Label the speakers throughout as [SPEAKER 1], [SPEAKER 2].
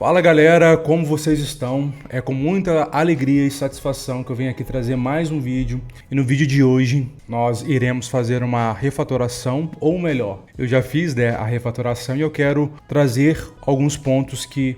[SPEAKER 1] Fala galera, como vocês estão? É com muita alegria e satisfação que eu venho aqui trazer mais um vídeo. E no vídeo de hoje nós iremos fazer uma refatoração, ou melhor, eu já fiz a refatoração e eu quero trazer alguns pontos que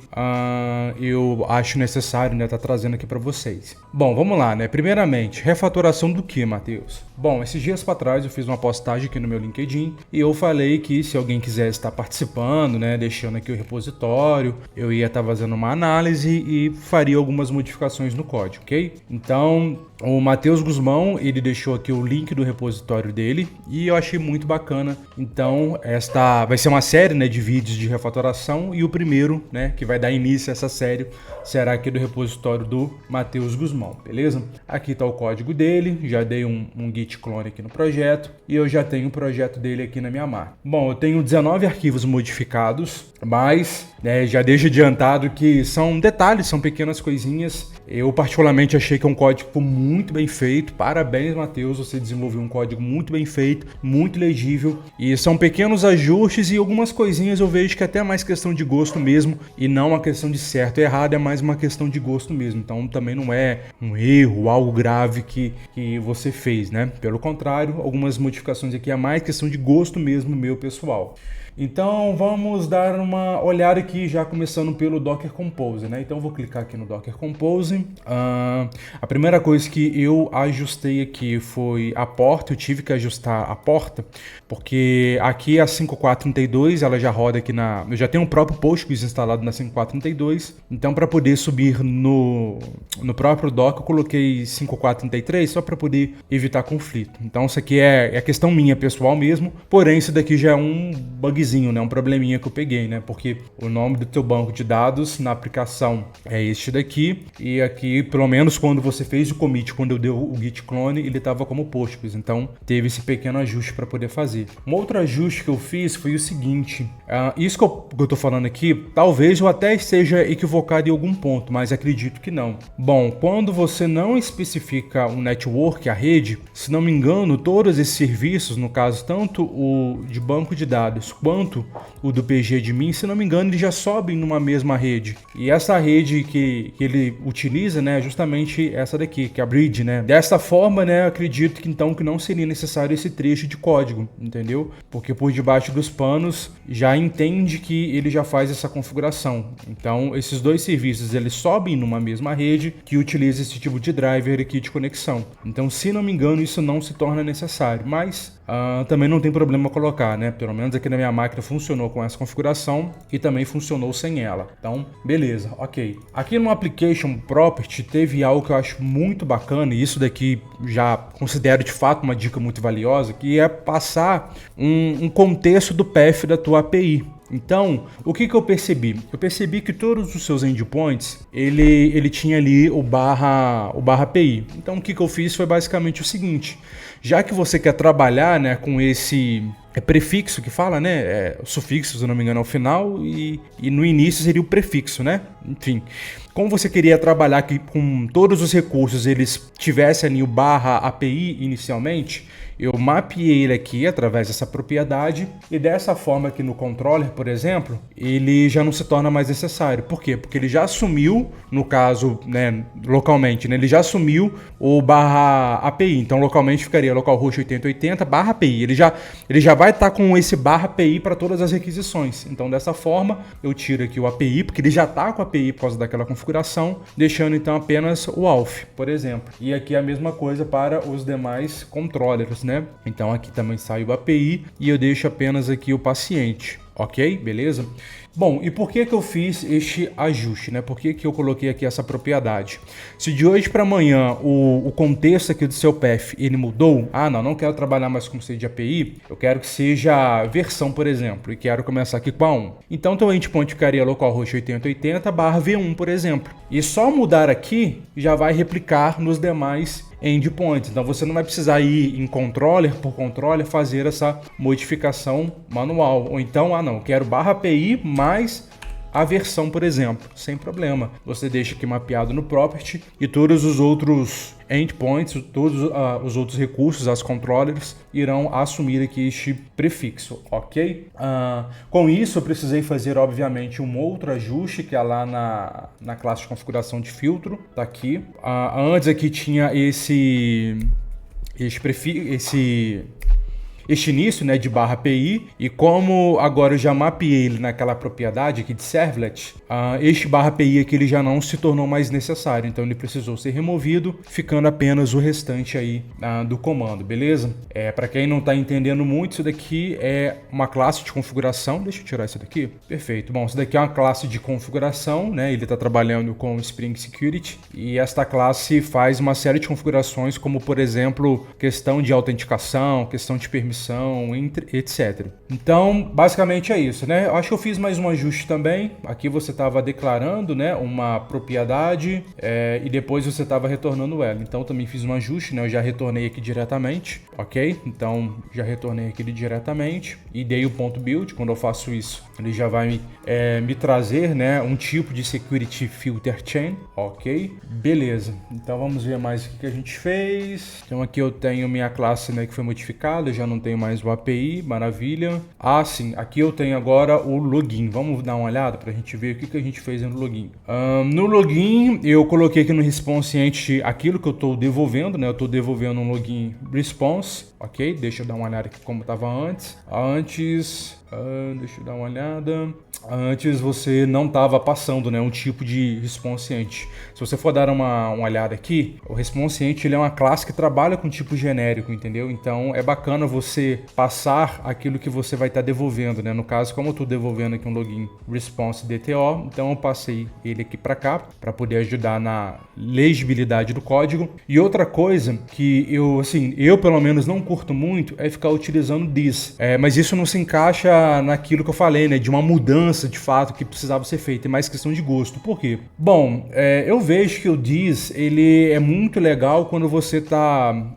[SPEAKER 1] eu acho necessário tá trazendo aqui para vocês. Bom, vamos lá, Primeiramente, refatoração do que, Matheus? Bom, esses dias para trás eu fiz uma postagem aqui no meu LinkedIn e eu falei que se alguém quiser estar participando, deixando aqui o repositório, eu ia estar fazendo uma análise e faria algumas modificações no código, ok? Então, o Matheus Guzmão, ele deixou aqui o link do repositório dele e eu achei muito bacana. Então, esta vai ser uma série, de vídeos de refatoração e o primeiro, que vai dar início a essa série será aqui do repositório do Matheus Guzmão, beleza? Aqui está o código dele, já dei um git clone aqui no projeto e eu já tenho o projeto dele aqui na minha máquina. Bom, eu tenho 19 arquivos modificados, mas já deixo adiantado que são detalhes, são pequenas coisinhas. Eu particularmente achei que é um código muito bem feito. Parabéns, Matheus, você desenvolveu um código muito bem feito, muito legível e são pequenos ajustes e algumas coisinhas eu vejo que é até mais questão de gosto mesmo e não uma questão de certo e errado, é mais uma questão de gosto mesmo. Então também não é um erro, algo grave que você fez, Pelo contrário, algumas modificações aqui é mais questão de gosto mesmo meu pessoal. Então vamos dar uma olhada aqui já começando pelo Docker Compose, Então eu vou clicar aqui no Docker Compose. A primeira coisa que eu ajustei aqui foi a porta, eu tive que ajustar a porta, porque aqui a 5432 ela já roda aqui eu já tenho o próprio Postgres instalado na 5432, então para poder subir no próprio Docker eu coloquei 5433 só para poder evitar conflito. Então isso aqui é questão minha pessoal mesmo, porém isso daqui já é um bugzinho, um probleminha que eu peguei, porque o nome do teu banco de dados na aplicação é este daqui, e aqui, pelo menos quando você fez o commit, quando eu dei o git clone, ele estava como Postgres, então teve esse pequeno ajuste para poder fazer. Um outro ajuste que eu fiz foi o seguinte, isso que eu tô falando aqui, talvez eu até esteja equivocado em algum ponto, mas acredito que não. Bom, quando você não especifica um network, a rede, se não me engano, todos esses serviços, no caso, tanto o de banco de dados quanto o do pgadmin, se não me engano, eles já sobem numa mesma rede. E essa rede que ele utiliza, é justamente essa daqui, que é a bridge, Dessa forma, acredito que então que não seria necessário esse trecho de código, entendeu? Porque por debaixo dos panos já entende que ele já faz essa configuração. Então, esses dois serviços, eles sobem numa mesma rede que utiliza esse tipo de driver aqui de conexão. Então, se não me engano, isso não se torna necessário, mas também não tem problema colocar, Pelo menos aqui na minha máquina funcionou com essa configuração e também funcionou sem ela. Então, beleza, ok. Aqui no Application Property teve algo que eu acho muito bacana, e isso daqui já considero de fato uma dica muito valiosa, que é passar um contexto do path da tua API. Então, o que eu percebi? Eu percebi que todos os seus endpoints, ele tinha ali o barra API. Então, o que eu fiz foi basicamente o seguinte, já que você quer trabalhar com esse prefixo que fala, o sufixo, se não me engano, ao final, e no início seria o prefixo, Enfim, como você queria trabalhar aqui com todos os recursos, eles tivessem ali o barra API inicialmente, eu mapeei ele aqui através dessa propriedade e dessa forma aqui no controller, por exemplo, ele já não se torna mais necessário. Por quê? Porque ele já assumiu, no caso, localmente, ele já assumiu o barra API. Então, localmente ficaria localhost 8080 barra API. Ele já vai estar com esse barra API para todas as requisições. Então, dessa forma, eu tiro aqui o API, porque ele já está com a API por causa daquela configuração, deixando então apenas o auth, por exemplo. E aqui a mesma coisa para os demais controllers, Então aqui também sai o API e eu deixo apenas aqui o paciente, ok? Beleza? Bom, e por que eu fiz este ajuste, Por que eu coloquei aqui essa propriedade? Se de hoje para amanhã o contexto aqui do seu path ele mudou, não quero trabalhar mais com C de API, eu quero que seja versão, por exemplo, e quero começar aqui com a 1. Então teu endpoint ficaria localhost 8080 barra V1, por exemplo. E só mudar aqui já vai replicar nos demais endpoints. Então você não vai precisar ir em controller por controller fazer essa modificação manual. Ou então, quero barra API mais a versão, por exemplo, sem problema. Você deixa aqui mapeado no property e todos os outros endpoints, todos os outros recursos, as controllers, irão assumir aqui este prefixo, ok? Com isso, eu precisei fazer, obviamente, um outro ajuste, que é lá na classe de configuração de filtro, tá aqui. Antes aqui tinha este início, né, de /pi, e como agora eu já mapeei ele naquela propriedade aqui de servlet, este /pi aqui ele já não se tornou mais necessário, então ele precisou ser removido, ficando apenas o restante aí do comando, beleza? Para quem não está entendendo muito, isso daqui é uma classe de configuração. Deixa eu tirar isso daqui. Perfeito. Bom, isso daqui é uma classe de configuração, né? Ele está trabalhando com Spring Security, e esta classe faz uma série de configurações, como por exemplo, questão de autenticação, questão de permissão, etc. Então, basicamente é isso, né? Eu acho que eu fiz mais um ajuste também. Aqui você estava declarando, né, uma propriedade e depois você estava retornando ela. Então, também fiz um ajuste, né? Eu já retornei aqui diretamente, ok? Então, já retornei aqui diretamente e dei o ponto build. Quando eu faço isso, ele já vai me trazer, né, um tipo de security filter chain, ok? Beleza. Então, vamos ver mais o que a gente fez. Então, aqui eu tenho minha classe, né, que foi modificada. Eu já não tenho mais o API, maravilha. Sim, aqui eu tenho agora o login. Vamos dar uma olhada para a gente ver o que a gente fez no login. No login, eu coloquei aqui no response entity aquilo que eu estou devolvendo, né? Eu estou devolvendo um login response, ok? Deixa eu dar uma olhada aqui como estava antes. Deixa eu dar uma olhada. Antes você não estava passando, né, um tipo de response entity. Se você for dar uma olhada aqui, o response entity ele é uma classe que trabalha com tipo genérico, entendeu? Então é bacana você passar aquilo que você vai estar devolvendo, né? No caso, como eu estou devolvendo aqui um login response DTO, então eu passei ele aqui para cá para poder ajudar na legibilidade do código. E outra coisa que eu pelo menos não curto muito é ficar utilizando this. Mas isso não se encaixa naquilo que eu falei, né, de uma mudança de fato que precisava ser feita, é mais questão de gosto. Por quê? Bom, eu vejo que o this ele é muito legal quando você está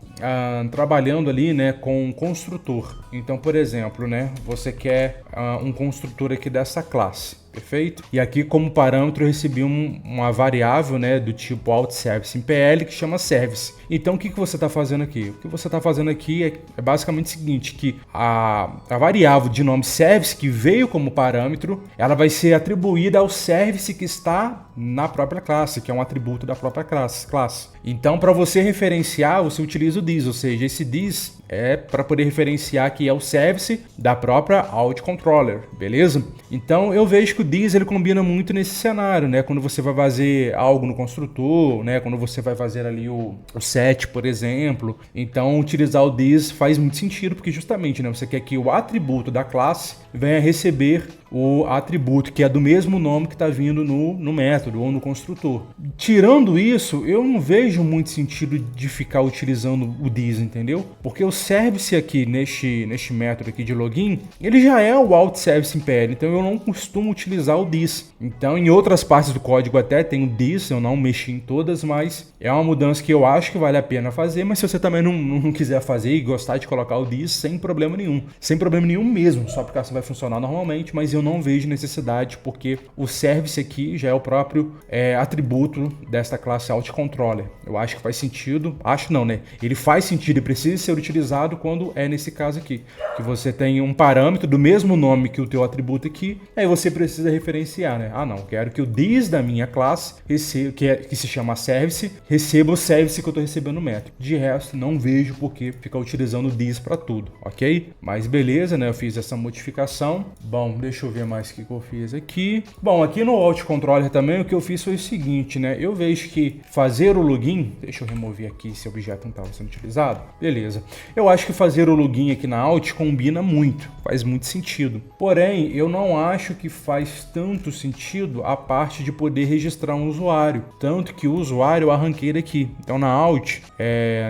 [SPEAKER 1] trabalhando ali, né, com um construtor. Então, por exemplo, né, você quer um construtor aqui dessa classe. Perfeito? E aqui como parâmetro eu recebi uma variável, né, do tipo outService em PL que chama service. Então o que você está fazendo aqui? O que você está fazendo aqui é basicamente o seguinte, que a variável de nome service que veio como parâmetro, ela vai ser atribuída ao service que está na própria classe, que é um atributo da própria classe. Então para você referenciar, você utiliza o this, ou seja, esse this é para poder referenciar que é o service da própria AuthController, beleza? Então eu vejo que o this ele combina muito nesse cenário, né? Quando você vai fazer algo no construtor, né? Quando você vai fazer ali o set, por exemplo. Então utilizar o this faz muito sentido, porque justamente, né, você quer que o atributo da classe venha receber o atributo que é do mesmo nome que está vindo no método ou no construtor. Tirando isso, eu não vejo muito sentido de ficar utilizando o this, entendeu? Porque o service aqui neste método aqui de login, ele já é o outService em PL, então eu não costumo utilizar o this. Então em outras partes do código até tem o this, eu não mexi em todas, mas é uma mudança que eu acho que vale a pena fazer, mas se você também não quiser fazer e gostar de colocar o this, sem problema nenhum mesmo, sua aplicação vai funcionar normalmente, mas eu não vejo necessidade, porque o service aqui já é o próprio atributo desta classe AuthController. Eu acho que faz sentido, acho não, né? Ele faz sentido e precisa ser utilizado quando é nesse caso aqui, que você tem um parâmetro do mesmo nome que o teu atributo aqui, aí você precisa referenciar, né? Não, quero que o this da minha classe, que se chama service, receba o service que eu estou recebendo no método. De resto, não vejo por que ficar utilizando o this para tudo, ok? Mas beleza, né? Eu fiz essa modificação. Bom, deixa eu ver mais o que eu fiz aqui. Bom, aqui no AuthController também o que eu fiz foi o seguinte, né? Eu vejo que fazer o login, deixa eu remover aqui esse objeto não estava sendo utilizado. Beleza. Eu acho que fazer o login aqui na Auth combina muito, faz muito sentido. Porém, eu não acho que faz tanto sentido a parte de poder registrar um usuário, tanto que o usuário eu arranquei daqui. Então na Auth,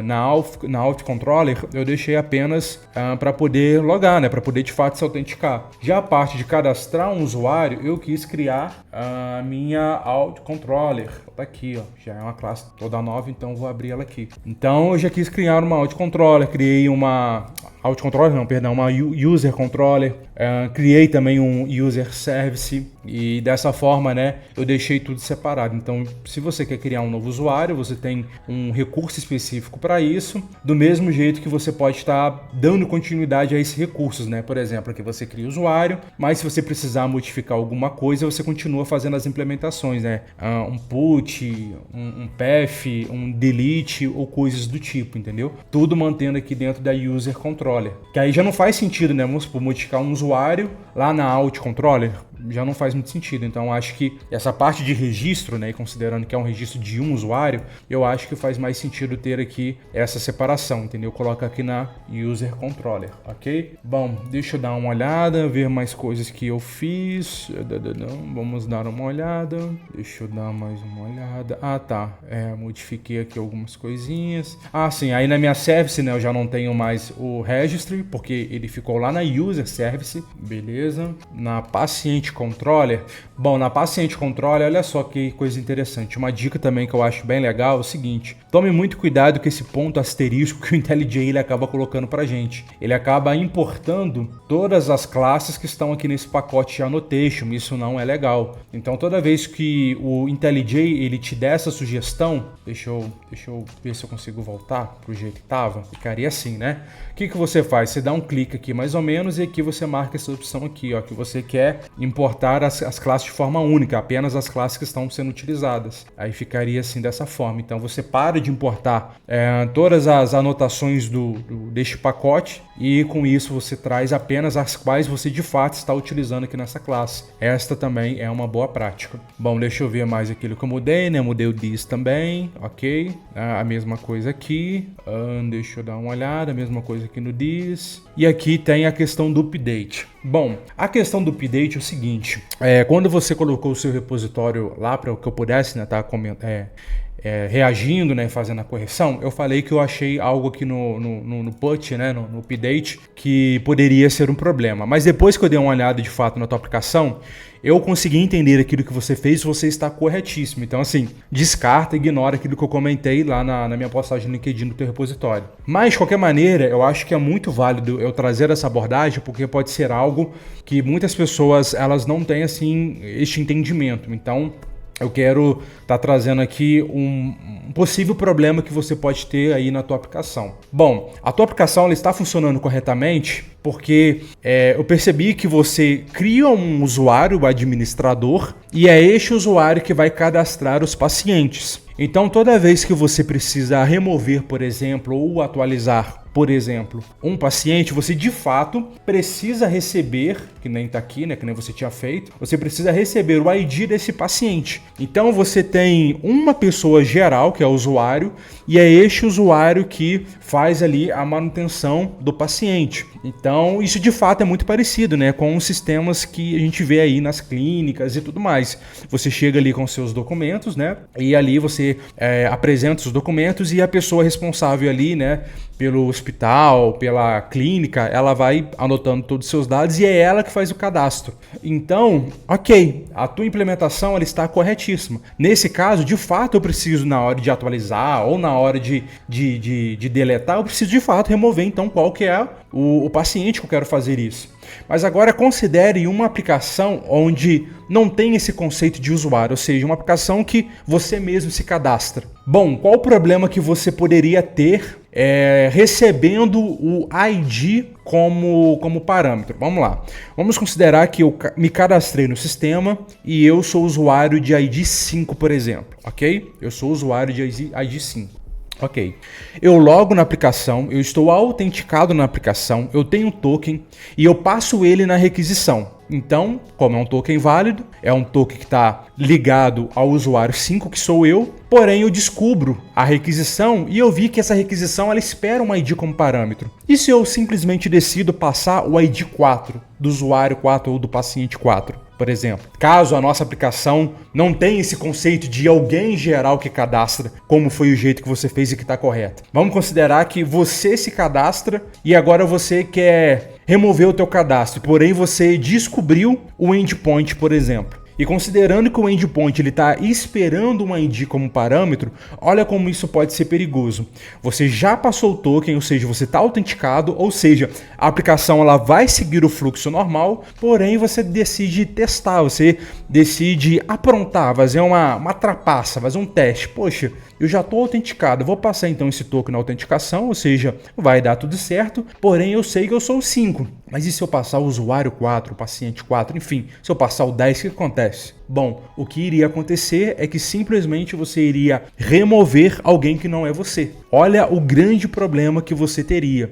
[SPEAKER 1] na AuthController, eu deixei apenas para poder logar, né? Para poder de fato se autenticar. Já a parte de cadastrar um usuário, eu quis criar a minha AuthController. Tá aqui, ó, já é uma classe toda nova, então vou abrir ela aqui. Então eu já quis criar uma AuthController, criei uma uma User Controller, criei também um User Service, E dessa forma, né, eu deixei tudo separado. Então, se você quer criar um novo usuário, você tem um recurso específico para isso, do mesmo jeito que você pode estar dando continuidade a esses recursos, né? Por exemplo, aqui você cria o usuário, mas se você precisar modificar alguma coisa, você continua fazendo as implementações, né? Um put, um path, um delete ou coisas do tipo, entendeu? Tudo mantendo aqui dentro da user controller. Que aí já não faz sentido, né? Vamos supor, modificar um usuário lá na alt controller, já não faz muito sentido. Então, acho que essa parte de registro, né, considerando que é um registro de um usuário, eu acho que faz mais sentido ter aqui essa separação, entendeu? Coloca aqui na User Controller, ok? Bom, deixa eu dar uma olhada, ver mais coisas que eu fiz. Vamos dar uma olhada. Deixa eu dar mais uma olhada. Ah, tá. Modifiquei aqui algumas coisinhas. Ah, sim. Aí na minha service, né, eu já não tenho mais o registry, porque ele ficou lá na User Service. Beleza. Na Patient Controller. Bom, na Patient Controller, olha só que coisa interessante. Uma dica também que eu acho bem legal é o seguinte: tome muito cuidado com esse ponto asterisco que o IntelliJ ele acaba colocando pra gente. Ele acaba importando todas as classes que estão aqui nesse pacote de annotation. Isso não é legal. Então, toda vez que o IntelliJ ele te der essa sugestão, deixa eu ver se eu consigo voltar pro jeito que tava. Ficaria assim, né? O que você faz? Você dá um clique aqui mais ou menos e aqui você marca essa opção aqui, ó, que você quer importar as classes de forma única, apenas as classes que estão sendo utilizadas. Aí ficaria assim dessa forma. Então você para de importar todas as anotações deste pacote e com isso você traz apenas as quais você de fato está utilizando aqui nessa classe. Esta também é uma boa prática. Bom, deixa eu ver mais aquilo que eu mudei, né? Mudei o this também, ok. A mesma coisa aqui. Deixa eu dar uma olhada, a mesma coisa aqui no this. E aqui tem a questão do update. Bom, a questão do update é o seguinte: quando você colocou o seu repositório lá para que eu pudesse, né, reagindo, né, fazendo a correção, eu falei que eu achei algo aqui no put, né, no update, que poderia ser um problema. Mas depois que eu dei uma olhada de fato na tua aplicação, eu consegui entender aquilo que você fez, você está corretíssimo. Então, assim, descarta, ignora aquilo que eu comentei lá na minha postagem no LinkedIn do teu repositório. Mas, de qualquer maneira, eu acho que é muito válido eu trazer essa abordagem, porque pode ser algo que muitas pessoas, elas não têm, assim, este entendimento. Então, eu quero estar trazendo aqui um possível problema que você pode ter aí na tua aplicação. Bom, a tua aplicação ela está funcionando corretamente porque eu percebi que você cria um usuário administrador e é este usuário que vai cadastrar os pacientes. Então, toda vez que você precisa remover, por exemplo, ou atualizar, por exemplo, um paciente, você de fato precisa receber, que nem está aqui, né, que nem você tinha feito, você precisa receber o ID desse paciente. Então, você tem uma pessoa geral, que é o usuário, e é este usuário que faz ali a manutenção do paciente. Então, isso de fato é muito parecido, né, com os sistemas que a gente vê aí nas clínicas e tudo mais. Você chega ali com seus documentos, né, e ali você apresenta os documentos e a pessoa responsável ali, né, pelo hospital, pela clínica, ela vai anotando todos os seus dados e é ela que faz o cadastro. Então, ok, a tua implementação ela está corretíssima. Nesse caso, de fato, eu preciso na hora de atualizar ou na hora de deletar, eu preciso de fato remover então qual que é o paciente que eu quero fazer isso. Mas agora considere uma aplicação onde não tem esse conceito de usuário, ou seja, uma aplicação que você mesmo se cadastra. Bom, qual o problema que você poderia ter recebendo o ID como parâmetro? Vamos lá. Vamos considerar que eu me cadastrei no sistema e eu sou usuário de ID 5, por exemplo, ok? Eu sou usuário de ID 5. Ok, eu logo na aplicação, eu estou autenticado na aplicação, eu tenho um token e eu passo ele na requisição. Então, como é um token válido, é um token que está ligado ao usuário 5, que sou eu, porém eu descubro a requisição e eu vi que essa requisição ela espera um ID como parâmetro. E se eu simplesmente decido passar o ID 4 do usuário 4 ou do paciente 4? Por exemplo, caso a nossa aplicação não tenha esse conceito de alguém geral que cadastra, como foi o jeito que você fez e que está correto. Vamos considerar que você se cadastra e agora você quer remover o teu cadastro, porém você descobriu o endpoint, por exemplo. E considerando que o endpoint está esperando uma ID como parâmetro, olha como isso pode ser perigoso. Você já passou o token, ou seja, você está autenticado, ou seja, a aplicação ela vai seguir o fluxo normal, porém você decide testar, você decide aprontar, fazer uma trapaça, fazer um teste. Poxa, eu já estou autenticado, vou passar então esse token na autenticação, ou seja, vai dar tudo certo, porém eu sei que eu sou o 5. Mas e se eu passar o usuário 4, o paciente 4, enfim, se eu passar o 10, o que acontece? Bom, o que iria acontecer é que simplesmente você iria remover alguém que não é você. Olha o grande problema que você teria.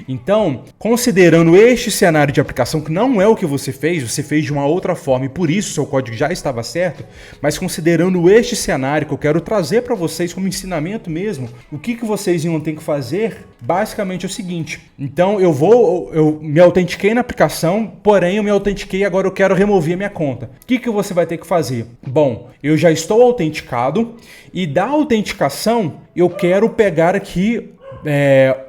[SPEAKER 1] Então, considerando este cenário de aplicação, que não é o que você fez de uma outra forma e por isso seu código já estava certo, mas considerando este cenário que eu quero trazer para vocês como ensinamento mesmo, o que vocês iam ter que fazer, basicamente é o seguinte. Então, eu me autentiquei na aplicação, porém eu me autentiquei, agora eu quero remover a minha conta. O que você vai ter que fazer? Bom, eu já estou autenticado e da autenticação eu quero pegar aqui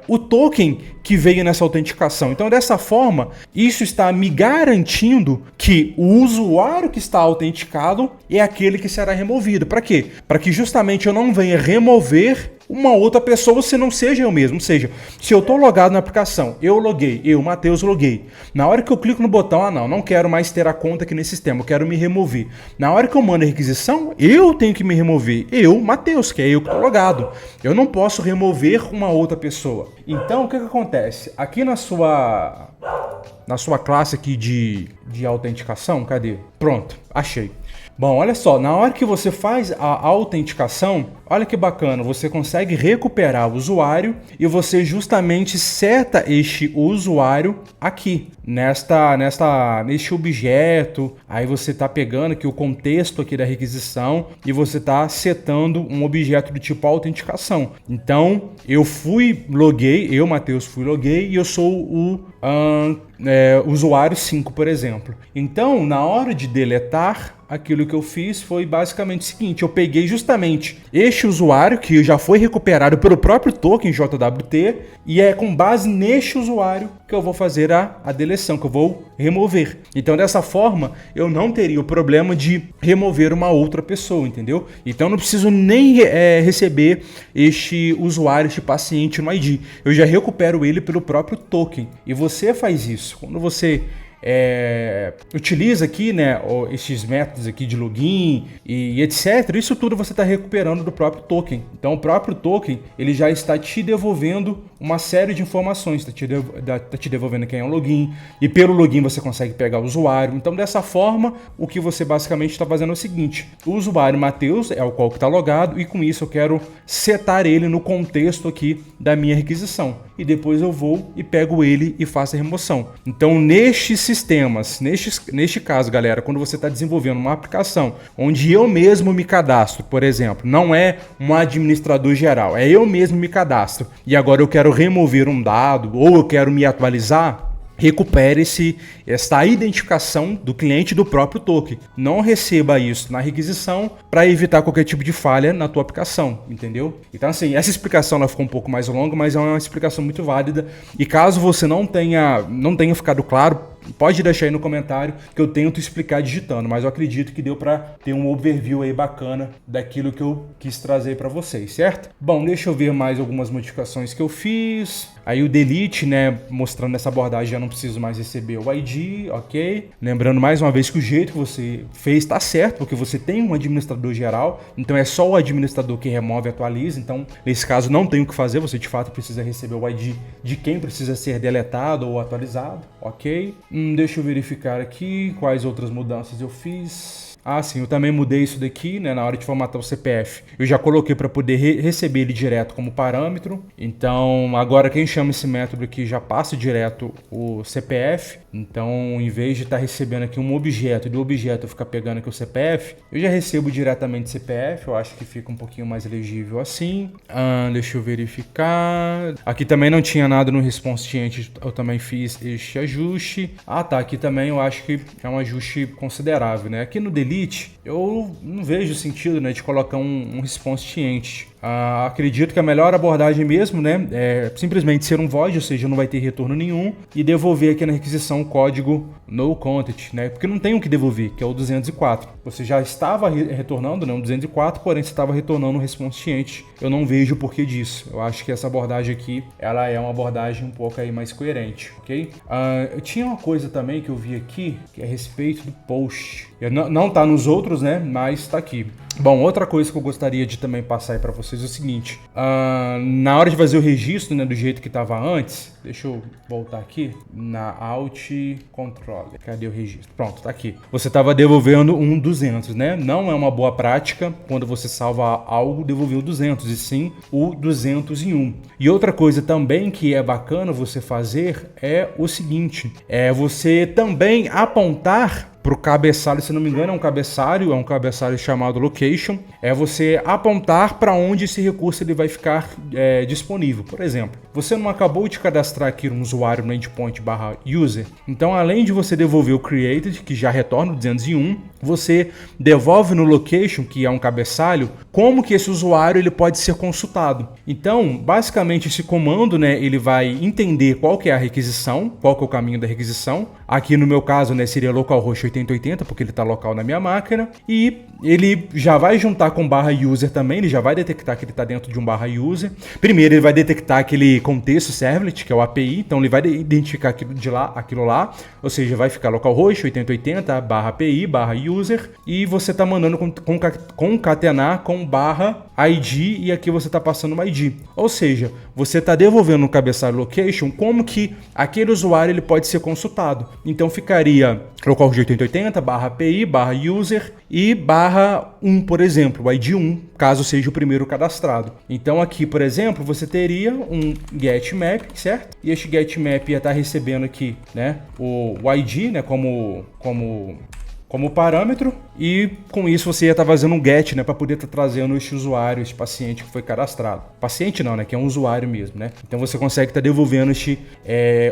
[SPEAKER 1] o token que veio nessa autenticação. Então, dessa forma, isso está me garantindo que o usuário que está autenticado é aquele que será removido. Para quê? Para que justamente eu não venha remover uma outra pessoa se não seja eu mesmo. Ou seja, se eu estou logado na aplicação, eu loguei, Matheus, loguei. Na hora que eu clico no botão, não quero mais ter a conta aqui nesse sistema, eu quero me remover. Na hora que eu mando a requisição, eu tenho que me remover. Matheus, que é eu que estou logado. Eu não posso remover uma outra pessoa. Então, o que acontece? Aqui na sua classe aqui de autenticação, cadê? Pronto, achei. Bom, olha só, na hora que você faz a autenticação, olha que bacana, você consegue recuperar o usuário e você justamente seta este usuário aqui, neste objeto. Aí você está pegando aqui o contexto aqui da requisição e você está setando um objeto do tipo autenticação. Então, loguei, Matheus, loguei e eu sou o usuário 5, por exemplo. Então, na hora de deletar, aquilo que eu fiz foi basicamente o seguinte: eu peguei justamente este usuário que já foi recuperado pelo próprio token JWT e é com base neste usuário que eu vou fazer a deleção, que eu vou remover. Então, dessa forma, eu não teria o problema de remover uma outra pessoa, entendeu? Então, eu não preciso nem receber este usuário, este paciente no ID. Eu já recupero ele pelo próprio token. E você faz isso. Quando você utiliza aqui, né, esses métodos aqui de login e etc. Isso tudo você está recuperando do próprio token. Então, o próprio token ele já está te devolvendo uma série de informações, está te devolvendo quem é o login e pelo login você consegue pegar o usuário. Então, dessa forma, o que você basicamente está fazendo é o seguinte: o usuário Matheus é o qual que está logado e com isso eu quero setar ele no contexto aqui da minha requisição. E depois eu vou e pego ele e faço a remoção. Então, nestes sistemas, neste caso, galera, quando você está desenvolvendo uma aplicação onde eu mesmo me cadastro, por exemplo, não é um administrador geral, é eu mesmo me cadastro e agora eu quero remover um dado ou eu quero me atualizar, recupere esta identificação do cliente do próprio token. Não receba isso na requisição para evitar qualquer tipo de falha na tua aplicação, entendeu? Então, assim, essa explicação ela ficou um pouco mais longa, mas é uma explicação muito válida. E caso você não tenha ficado claro, pode deixar aí no comentário que eu tento explicar digitando, mas eu acredito que deu para ter um overview aí bacana daquilo que eu quis trazer para vocês, certo? Bom, deixa eu ver mais algumas modificações que eu fiz. Aí o delete, né, mostrando essa abordagem, já não preciso mais receber o ID, ok? Lembrando mais uma vez que o jeito que você fez está certo, porque você tem um administrador geral, então é só o administrador que remove e atualiza. Então, nesse caso, não tem o que fazer, você de fato precisa receber o ID de quem precisa ser deletado ou atualizado, ok? Deixa eu verificar aqui quais outras mudanças eu fiz. Ah, sim, eu também mudei isso daqui, né, na hora de formatar o CPF. Eu já coloquei para poder receber ele direto como parâmetro. Então, agora quem chama esse método aqui já passa direto o CPF. Então, em vez de estar recebendo aqui um objeto e do objeto eu ficar pegando aqui o CPF, eu já recebo diretamente o CPF. Eu acho que fica um pouquinho mais legível assim. Deixa eu verificar. Aqui também não tinha nada no response change, eu também fiz este ajuste. Ah, tá, aqui também eu acho que é um ajuste considerável, né? Aqui no delete eu não vejo sentido, né, de colocar um response change. Acredito que a melhor abordagem mesmo, né, é simplesmente ser um void, ou seja, não vai ter retorno nenhum, e devolver aqui na requisição o código no content, né, porque não tem o que devolver, que é o 204. você já estava retornando, né, um 204, porém você estava retornando um response change. Eu não vejo o porquê disso. Eu acho que essa abordagem aqui, ela é uma abordagem um pouco aí mais coerente, ok? Eu tinha uma coisa também que eu vi aqui, que é a respeito do post. Não tá nos outros, né, mas tá aqui. Bom, outra coisa que eu gostaria de também passar aí para vocês é o seguinte. Na hora de fazer o registro, né, do jeito que estava antes, deixa eu voltar aqui na Alt Controller. Cadê o registro? Pronto, tá aqui. Você estava devolvendo um 200, né? Não é uma boa prática quando você salva algo devolver o 200, e sim o 201. E outra coisa também que é bacana você fazer é o seguinte, é você também apontar para o cabeçalho, se não me engano, é um cabeçalho chamado Location, é você apontar para onde esse recurso ele vai ficar disponível. Por exemplo, você não acabou de cadastrar aqui um usuário no endpoint /user, então além de você devolver o created, que já retorna o 201, você devolve no Location, que é um cabeçalho, como que esse usuário ele pode ser consultado. Então, basicamente, esse comando, né, ele vai entender qual que é a requisição, qual que é o caminho da requisição. Aqui no meu caso, né, seria localhost 8080, porque ele está local na minha máquina, e ele já vai juntar com /user também, ele já vai detectar que ele está dentro de um /user. Primeiro ele vai detectar aquele contexto servlet, que é o API, então ele vai identificar aquilo lá, ou seja, vai ficar localhost 8080 /API /user, e você está mandando concatenar com /id, e aqui você está passando um id. Ou seja, você está devolvendo no cabeçalho location como que aquele usuário ele pode ser consultado. Então ficaria localhost 8080 /API /user e /1, por exemplo, o ID 1, caso seja o primeiro cadastrado. Então aqui, por exemplo, você teria um getMap, certo? E este getMap ia estar recebendo aqui, né, o ID, né, como parâmetro, e com isso você ia estar fazendo um get, né, para poder estar trazendo este usuário, este paciente que foi cadastrado. Paciente não, né, que é um usuário mesmo, né? Então você consegue estar devolvendo este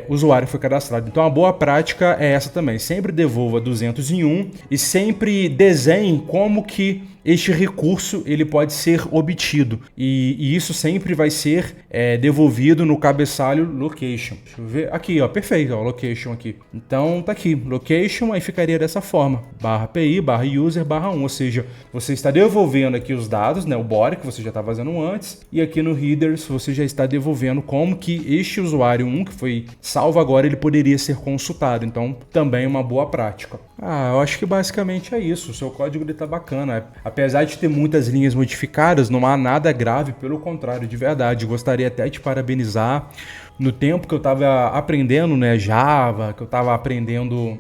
[SPEAKER 1] usuário que foi cadastrado. Então a boa prática é essa também. Sempre devolva 201 e sempre desenhe como que este recurso ele pode ser obtido, e isso sempre vai ser devolvido no cabeçalho location. Deixa eu ver aqui, ó, perfeito, ó, location aqui. Então tá aqui, location, aí ficaria dessa forma, /API /user /1, ou seja, você está devolvendo aqui os dados, né, o body que você já está fazendo antes, e aqui no headers você já está devolvendo como que este usuário 1 que foi salvo agora ele poderia ser consultado. Então também uma boa prática. Eu acho que basicamente é isso. O seu código ele tá bacana. Apesar de ter muitas linhas modificadas, não há nada grave, pelo contrário, de verdade. Gostaria até de parabenizar. No tempo que eu estava aprendendo, né, Java, que eu estava aprendendo...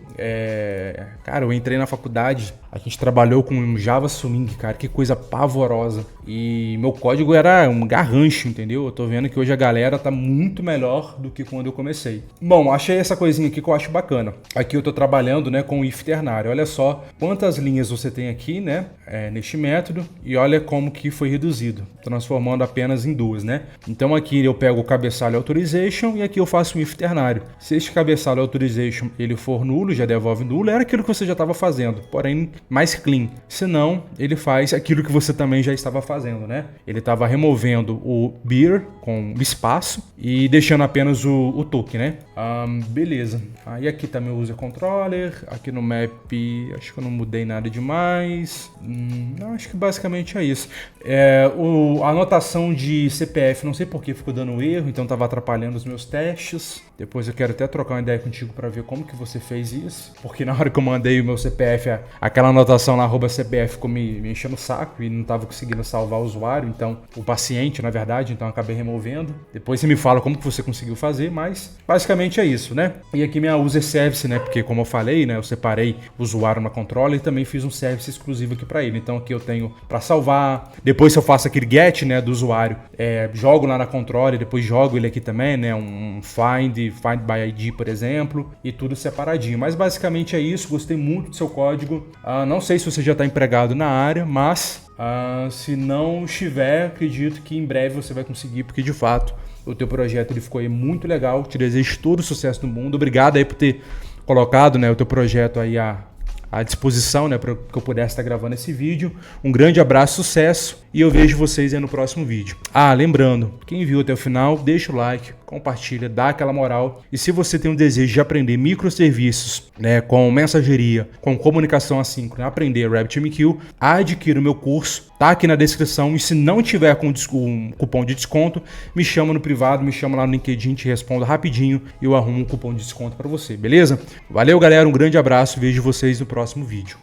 [SPEAKER 1] Cara, eu entrei na faculdade, a gente trabalhou com Java Swing, cara, que coisa pavorosa. E meu código era um garrancho, entendeu? Eu tô vendo que hoje a galera tá muito melhor do que quando eu comecei. Bom, achei essa coisinha aqui que eu acho bacana. Aqui eu tô trabalhando, né, com o if ternário. Olha só quantas linhas você tem aqui, né, neste método, e olha como que foi reduzido, transformando apenas em duas, né? Então aqui eu pego o cabeçalho authorization e aqui eu faço um if ternário. Se este cabeçalho authorization ele for nulo, já devolve nulo, era aquilo que você já estava fazendo, porém mais clean. Se não, ele faz aquilo que você também já estava fazendo, né? Ele estava removendo o beer com espaço e deixando apenas o token, né? Beleza. Aí aqui tá meu user controller, aqui no map acho que eu não mudei nada demais. Não, acho que basicamente é isso. A anotação de CPF, não sei por que ficou dando erro, então estava atrapalhando os meus testes. Depois eu quero até trocar uma ideia contigo para ver como que você fez isso, porque na hora que eu mandei o meu CPF, aquela anotação lá @CPF ficou me enchendo o saco e não estava conseguindo salvar o usuário, então o paciente, na verdade, então eu acabei removendo. Depois você me fala como que você conseguiu fazer, mas basicamente é isso, né? E aqui minha user service, né? Porque como eu falei, né, eu separei o usuário na controller e também fiz um service exclusivo aqui para ele. Então aqui eu tenho para salvar. Depois se eu faço aquele get, né, do usuário, jogo lá na controller, depois jogo ele aqui também, né, um find by ID, por exemplo, e tudo separadinho. Mas basicamente é isso. Gostei muito do seu código. Não sei se você já está empregado na área, mas se não estiver, acredito que em breve você vai conseguir, porque de fato o teu projeto ele ficou aí muito legal. Te desejo todo o sucesso do mundo. Obrigado aí por ter colocado, né, o teu projeto aí à disposição, né, para que eu pudesse estar gravando esse vídeo. Um grande abraço, sucesso, e eu vejo vocês aí no próximo vídeo. Lembrando, quem viu até o final, deixa o like, compartilha, dá aquela moral. E se você tem um desejo de aprender microserviços, né, com mensageria, com comunicação assíncrona, aprender RabbitMQ, adquira o meu curso, tá aqui na descrição. E se não tiver com um cupom de desconto, me chama no privado, me chama lá no LinkedIn, te respondo rapidinho e eu arrumo um cupom de desconto para você, beleza? Valeu, galera, um grande abraço, vejo vocês no próximo vídeo.